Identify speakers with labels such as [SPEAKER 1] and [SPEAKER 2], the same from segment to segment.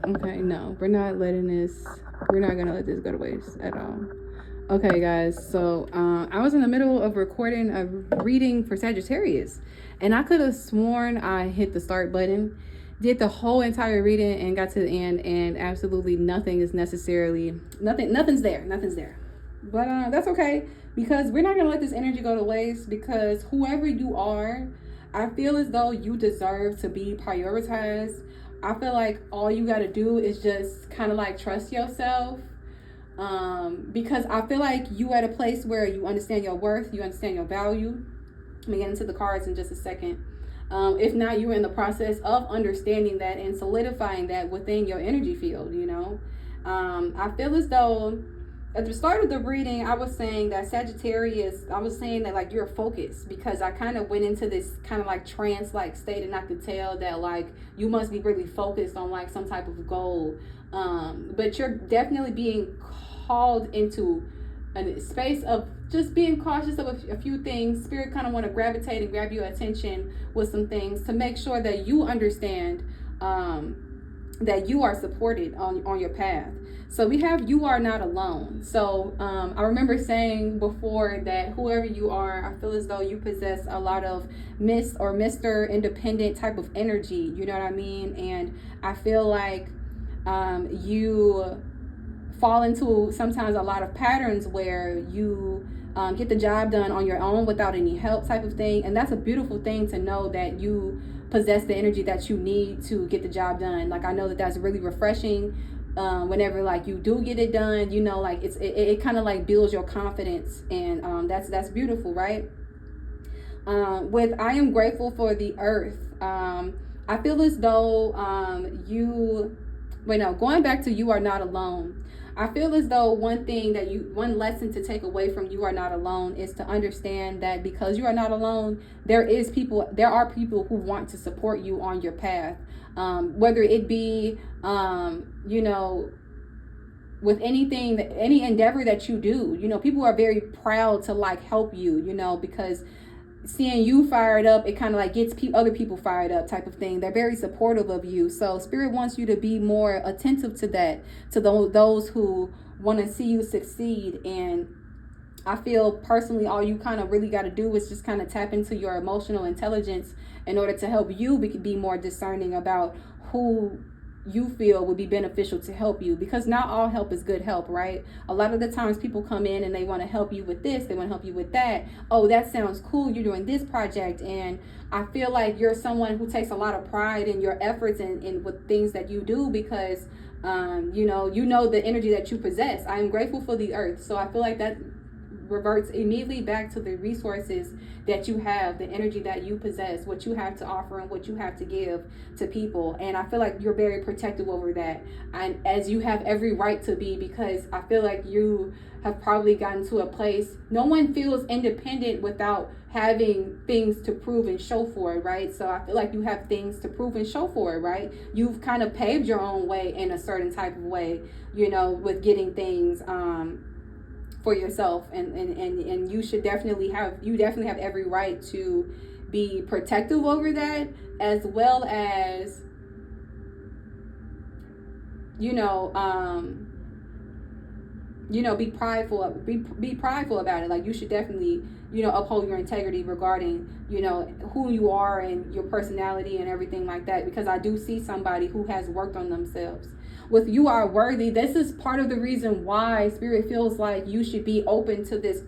[SPEAKER 1] Okay, no, we're not letting this. We're not gonna let this go to waste at all. Okay, guys. So I was in the middle of recording a reading for Sagittarius, and I could have sworn I hit the start button, did the whole entire reading, and got to the end, and absolutely nothing is necessarily nothing. Nothing's there. Nothing's there. But that's okay, because we're not gonna let this energy go to waste. Because whoever you are, I feel as though you deserve to be prioritized. I feel like all you got to do is just kind of like trust yourself, because I feel like you at a place where you understand your worth, you understand your value. I'm gonna get into the cards in just a second. If not, you're in the process of understanding that and solidifying that within your energy field. I feel as though at the start of the reading, I was saying that Sagittarius, I was saying that like you're focused, because I kind of went into this kind of like trance like state, and I could tell that like you must be really focused on like some type of goal. But you're definitely being called into a space of just being cautious of a few things. Spirit kind of want to gravitate and grab your attention with some things to make sure that you understand that you are supported on your path. So we have you are not alone. So I remember saying before that whoever you are, I feel as though you possess a lot of Miss or Mr. Independent type of energy. You know what I mean? And I feel like you fall into sometimes a lot of patterns where you get the job done on your own without any help type of thing. And that's a beautiful thing to know, that you possess the energy that you need to get the job done. Like I know that that's really refreshing. Whenever like you do get it done, like it kind of like builds your confidence, and that's beautiful, right? With I am grateful for the earth. I feel as though going back to you are not alone. I feel as though one lesson to take away from you are not alone is to understand that because you are not alone, there are people who want to support you on your path. Whether it be, with anything, any endeavor that you do, people are very proud to like help you, because seeing you fired up, it kind of like gets other people fired up type of thing. They're very supportive of you. So Spirit wants you to be more attentive to that, to those who want to see you succeed. And I feel personally, all you kind of really got to do is just kind of tap into your emotional intelligence in order to help you be more discerning about who you feel would be beneficial to help you, because not all help is good help, right? A lot of the times people come in and they want to help you with this, they want to help you with that. Oh, that sounds cool, you're doing this project. And I feel like you're someone who takes a lot of pride in your efforts and with things that you do, because you know the energy that you possess. I am grateful for the earth. So I feel like that reverts immediately back to the resources that you have, the energy that you possess, what you have to offer and what you have to give to people. And I feel like you're very protective over that, and as you have every right to be, because I feel like you have probably gotten to a place, no one feels independent without having things to prove and show for it, right? So I feel like you have things to prove and show for it, right? You've kind of paved your own way in a certain type of way, with getting things for yourself, and you definitely have every right to be protective over that, as well as be prideful about it. Like you should definitely uphold your integrity regarding who you are and your personality and everything like that, because I do see somebody who has worked on themselves. With you are worthy, this is part of the reason why Spirit feels like you should be open to this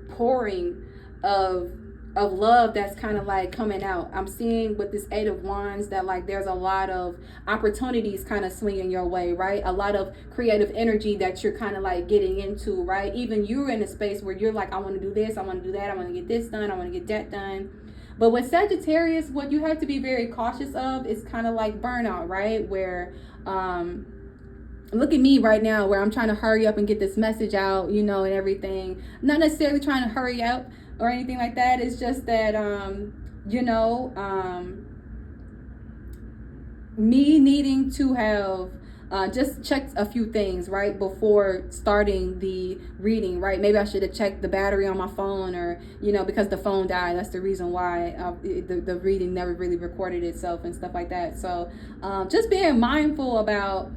[SPEAKER 1] pouring of love that's kind of like coming out. I'm seeing with this Eight of Wands that like there's a lot of opportunities kind of swinging your way, right? A lot of creative energy that you're kind of like getting into, right? Even you're in a space where you're like, I want to do this, I want to do that, I want to get this done, I want to get that done. But with Sagittarius, what you have to be very cautious of is kind of like burnout, right? Where look at me right now, where I'm trying to hurry up and get this message out, and everything. I'm not necessarily trying to hurry up or anything like that. It's just that me needing to have just check a few things, right, before starting the reading, right? Maybe I should have checked the battery on my phone, or, because the phone died, that's the reason why the reading never really recorded itself and stuff like that. So just being mindful about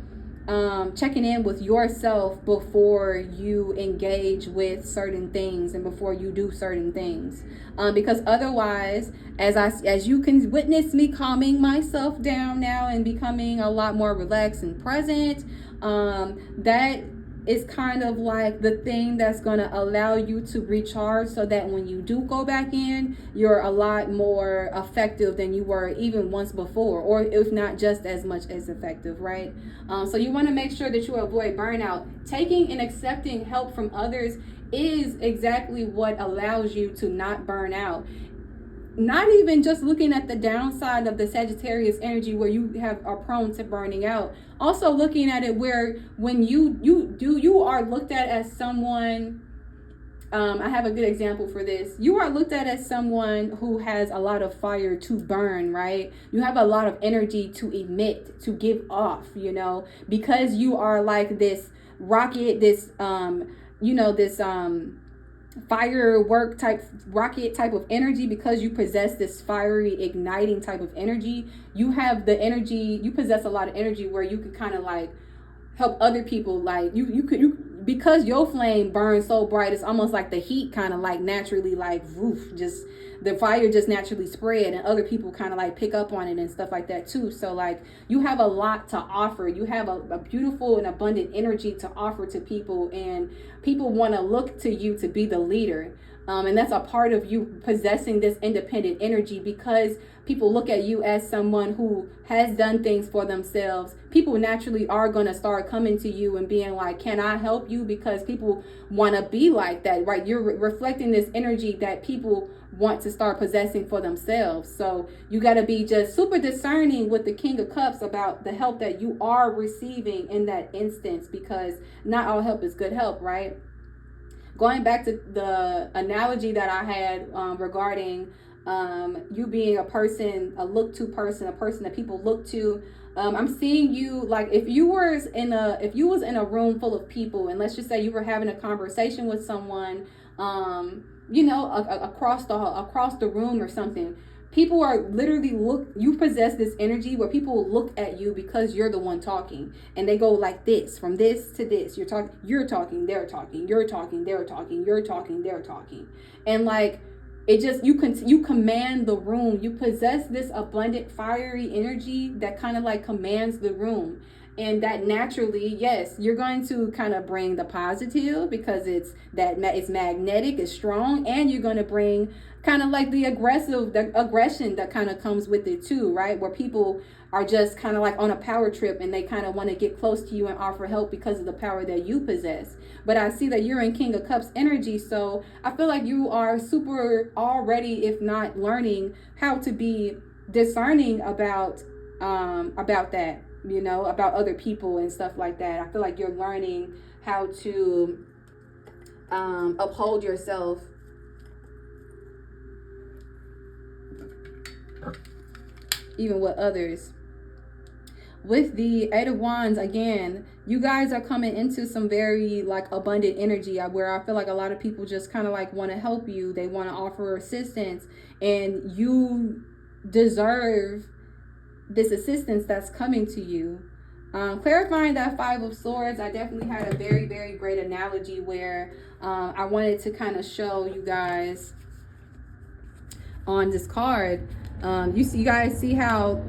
[SPEAKER 1] checking in with yourself before you engage with certain things and before you do certain things, because otherwise, as you can witness me calming myself down now and becoming a lot more relaxed and present, that is kind of like the thing that's going to allow you to recharge, so that when you do go back in, you're a lot more effective than you were even once before, or if not just as much as effective, right? So you want to make sure that you avoid burnout. Taking and accepting help from others is exactly what allows you to not burn out. Not even just looking at the downside of the Sagittarius energy where you are prone to burning out. Also looking at it where when you are looked at as someone, I have a good example for this. You are looked at as someone who has a lot of fire to burn, right? You have a lot of energy to emit, to give off, because you are like this rocket, this firework type, rocket type of energy. Because you possess this fiery igniting type of energy, you have the energy, you possess a lot of energy where you could kind of like help other people. Like you because your flame burns so bright, it's almost like the heat kind of like naturally like just the fire just naturally spread, and other people kind of like pick up on it and stuff like that too. So like you have a lot to offer. You have a beautiful and abundant energy to offer to people, and people want to look to you to be the leader. And that's a part of you possessing this independent energy, because people look at you as someone who has done things for themselves. People naturally are going to start coming to you and being like, can I help you? Because people want to be like that, right? You're reflecting this energy that people want to start possessing for themselves. So you got to be just super discerning with the King of Cups about the help that you are receiving in that instance, because not all help is good help, right? Going back to the analogy that I had regarding you being a person, a look-to person, a person that people look to. I'm seeing you like if you was in a room full of people, and let's just say you were having a conversation with someone, across the room or something. People are literally you possess this energy where people look at you because you're the one talking, and they go like this, from this to this. You're talking, they're talking, you're talking, they're talking, they're talking. And like, it just, you command the room. You possess this abundant fiery energy that kind of like commands the room. And that naturally, yes, you're going to kind of bring the positive, because it's magnetic, it's strong, and you're going to bring kind of like the aggression that kind of comes with it too, right? Where people are just kind of like on a power trip, and they kind of want to get close to you and offer help because of the power that you possess. But I see that you're in King of Cups energy, so I feel like you are super already, if not learning how to be discerning about that, about other people and stuff like that. I feel like you're learning how to uphold yourself even with others. With the Eight of Wands, again, you guys are coming into some very like abundant energy, where I feel like a lot of people just kind of like want to help you. They want to offer assistance, and you deserve this assistance that's coming to you. Clarifying that Five of Swords, I definitely had a very, very great analogy where I wanted to kind of show you guys on this card. You guys see how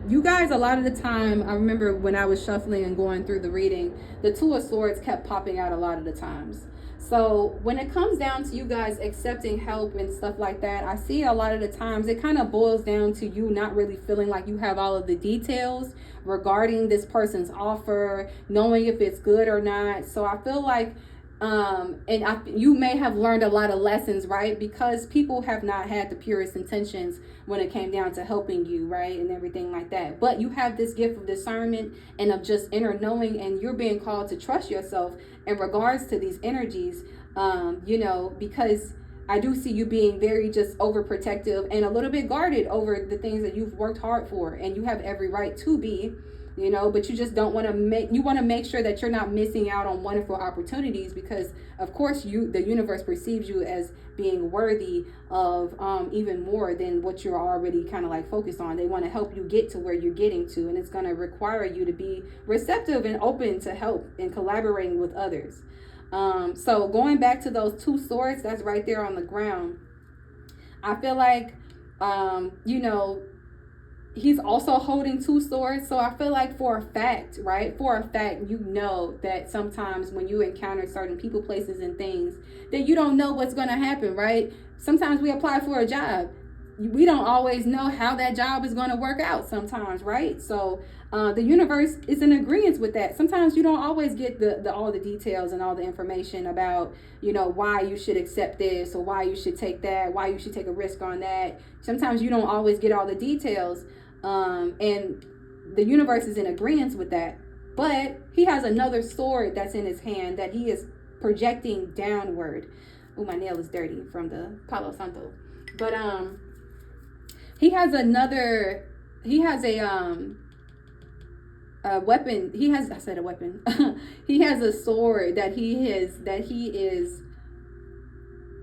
[SPEAKER 1] you guys, a lot of the time, I remember when I was shuffling and going through the reading, the Two of Swords kept popping out a lot of the times. So when it comes down to you guys accepting help and stuff like that, I see a lot of the times it kind of boils down to you not really feeling like you have all of the details regarding this person's offer, knowing if it's good or not. So I feel like you may have learned a lot of lessons, right? Because people have not had the purest intentions when it came down to helping you, right? And everything like that. But you have this gift of discernment and of just inner knowing, and you're being called to trust yourself in regards to these energies, because I do see you being very just overprotective and a little bit guarded over the things that you've worked hard for, and you have every right to be. you know, but you just don't want to make sure that you're not missing out on wonderful opportunities, because of course the universe perceives you as being worthy of even more than what you're already kind of like focused on. They want to help you get to where you're getting to, and it's going to require you to be receptive and open to help and collaborating with others. So going back to those 2 swords that's right there on the ground, I feel like you know, he's also holding 2 swords. So I feel like for a fact, right? For a fact, you know that sometimes when you encounter certain people, places, and things, that you don't know what's going to happen, right? Sometimes we apply for a job. We don't always know how that job is going to work out sometimes, right? So the universe is in agreement with that. Sometimes you don't always get the all the details and all the information about, you know, why you should accept this or why you should take that, why you should take a risk on that. Sometimes you don't always get all the details. And the universe is in agreement with that. But he has another sword that's in his hand that he is projecting downward. Oh, my nail is dirty from the Palo Santo. But he has a weapon. He has a sword that he is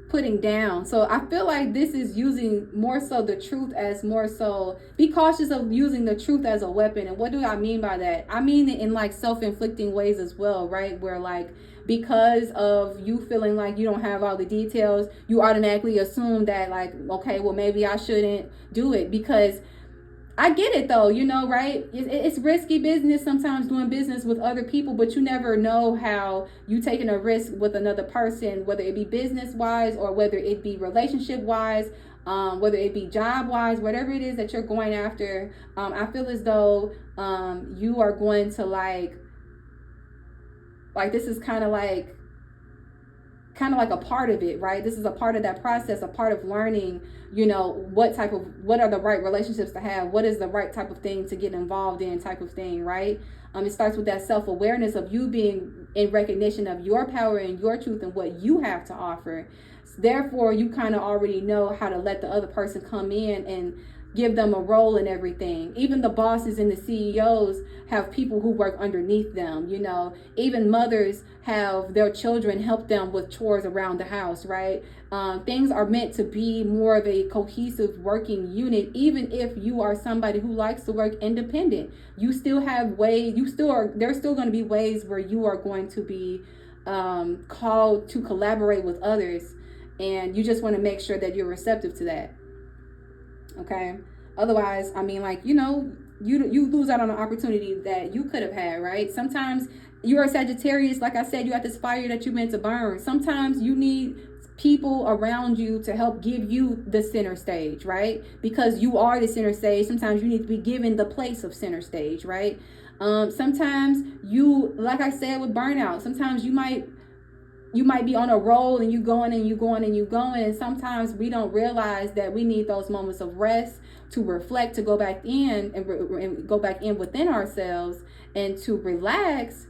[SPEAKER 1] putting down. So I feel like this is using more so the truth as more so, be cautious of using the truth as a weapon. And what do I mean by that? I mean it in like self-inflicting ways as well, right? Where like, because of you feeling like you don't have all the details, you automatically assume that like, okay, well maybe I shouldn't do it. Because I get it though, you know, right? It's risky business sometimes doing business with other people, but you never know how you taking a risk with another person, whether it be business wise or whether it be relationship wise, whether it be job wise, whatever it is that you're going after. I feel as though you are going to like this is kind of like a part of it, right? This is a part of that process, a part of learning, you know, what are the right relationships to have, what is the right type of thing to get involved in type of thing, right? It starts with that self-awareness of you being in recognition of your power and your truth and what you have to offer. Therefore, you kind of already know how to let the other person come in and give them a role in everything. Even the bosses and the CEOs have people who work underneath them, you know. Even mothers have their children help them with chores around the house, right? Things are meant to be more of a cohesive working unit. Even if you are somebody who likes to work independent, you still have ways, there's still going to be ways where you are going to be called to collaborate with others. And you just want to make sure that you're receptive to that. Okay. Otherwise, I mean, like, you know, you lose out on an opportunity that you could have had, right? Sometimes you're a Sagittarius. Like I said, you got this fire that you meant to burn. Sometimes you need people around you to help give you the center stage, right? Because you are the center stage. Sometimes you need to be given the place of center stage, right? Sometimes like I said, with burnout, sometimes you might be on a roll and you going, and sometimes we don't realize that we need those moments of rest to reflect, to go back in and go back in within ourselves and to relax,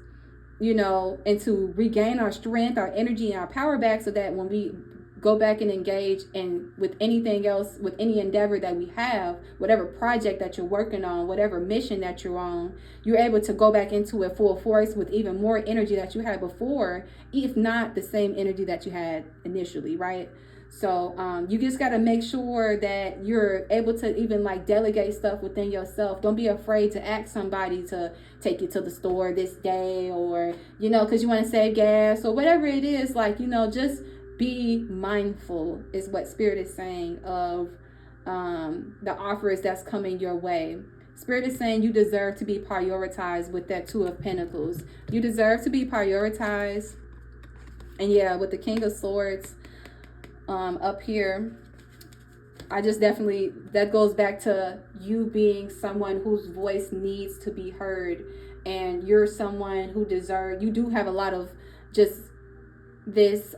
[SPEAKER 1] you know, and to regain our strength, our energy, and our power back, so that when we go back and engage in with anything else, with any endeavor that we have, whatever project that you're working on, whatever mission that you're on, you're able to go back into it full force with even more energy that you had before, if not the same energy that you had initially, right? So you just got to make sure that you're able to even like delegate stuff within yourself. Don't be afraid to ask somebody to take you to the store this day, or, you know, because you want to save gas or whatever it is. Like, you know, just be mindful is what Spirit is saying of the offers that's coming your way. Spirit is saying you deserve to be prioritized with that 2 of Pentacles. You deserve to be prioritized. And yeah, with the King of Swords up here, I just definitely, that goes back to you being someone whose voice needs to be heard. And you're someone who you do have a lot of just this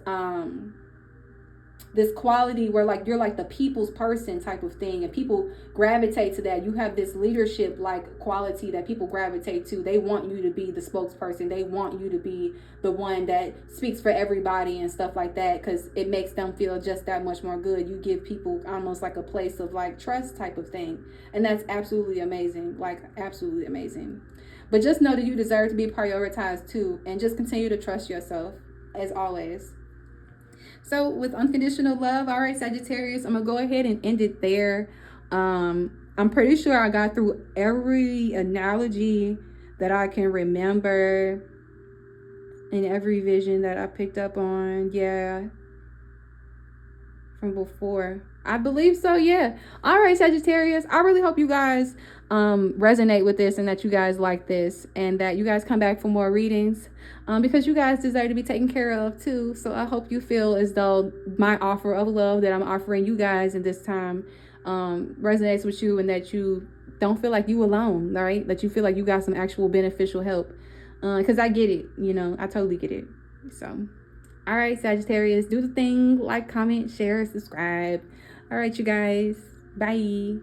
[SPEAKER 1] quality where like you're like the people's person type of thing, and people gravitate to that. You have this leadership like quality that people gravitate to. They want you to be the spokesperson. They want you to be the one that speaks for everybody and stuff like that, because it makes them feel just that much more good. You give people almost like a place of like trust type of thing, and that's absolutely amazing, like absolutely amazing. But just know that you deserve to be prioritized too, and just continue to trust yourself as always. So with unconditional love, all right, Sagittarius, I'm gonna go ahead and end it there. I'm pretty sure I got through every analogy that I can remember and every vision that I picked up on. Yeah, from before. I believe so, yeah. All right, Sagittarius, I really hope you guys resonate with this, and that you guys like this, and that you guys come back for more readings, because you guys deserve to be taken care of too. So I hope you feel as though my offer of love that I'm offering you guys in this time resonates with you, and that you don't feel like you alone, right? That you feel like you got some actual beneficial help, because I get it, you know, I totally get it. So all right, Sagittarius, do the thing, like, comment, share, subscribe. All right, you guys, bye.